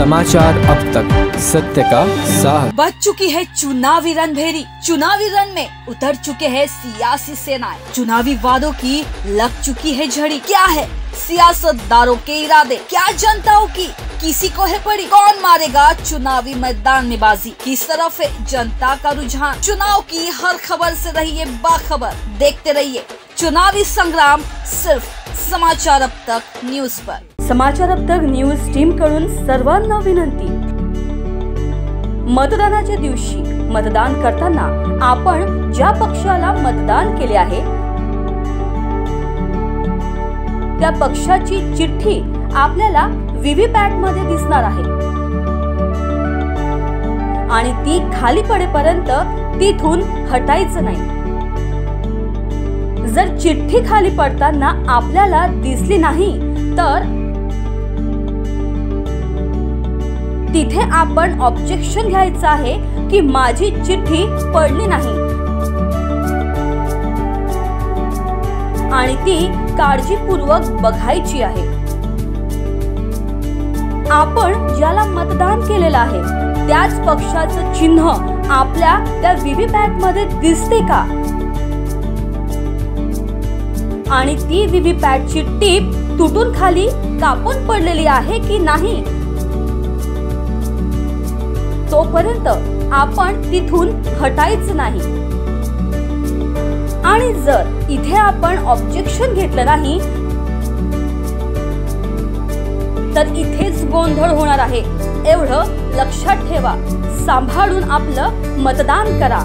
समाचार अब तक, सत्य का साथ। बच चुकी है चुनावी रणभेरी। चुनावी रण में उतर चुके हैं सियासी सेनाएं। चुनावी वादों की लग चुकी है झड़ी। क्या है सियासतदारों के इरादे, क्या जनताओं की किसी को है पड़ी? कौन मारेगा चुनावी मैदान में बाजी? किस तरफ है जनता का रुझान? चुनाव की हर खबर से रहिए बाखबर। देखते रहिए चुनावी संग्राम सिर्फ समाचार अब तक न्यूज पर। समाचार अब तक न्यूज टीम कडून सर्वांना विनंती, मतदानाच्या दिवशी मतदान करताना आपण ज्या पक्षाला मतदान केले आहे त्या पक्षाची चिठ्ठी आपल्याला व्हीव्हीपॅट मध्ये दिसणार आहे आणि ती खाली पडेपर्यंत तिथून हटायचं नाही। जर चिठ्ठी खाली पडताना आपल्याला दिसली नाही तर तिथे आपण ऑब्जेक्शन घ्यायचं आहे की माझी चिठ्ठी पडली नाही आणि ती काळजीपूर्वक बघायची आहे। आपण ज्याला मतदान केलेलं आहे त्याच पक्षाचं चिन्ह आपल्या त्या व्हीव्हीपॅट मध्ये दिसते का आणि ती व्हीव्हीपॅटची टीप तुटून खाली कापून पडलेली आहे की नाही, तोपर्यंत आपण तिथून हटायचं नाही। आणि जर इथे आपण ऑब्जेक्शन घेतलं नाही तर इथेच गोंधळ होणार आहे। एवढं लक्षात ठेवा। सांभाळून आपलं मतदान करा।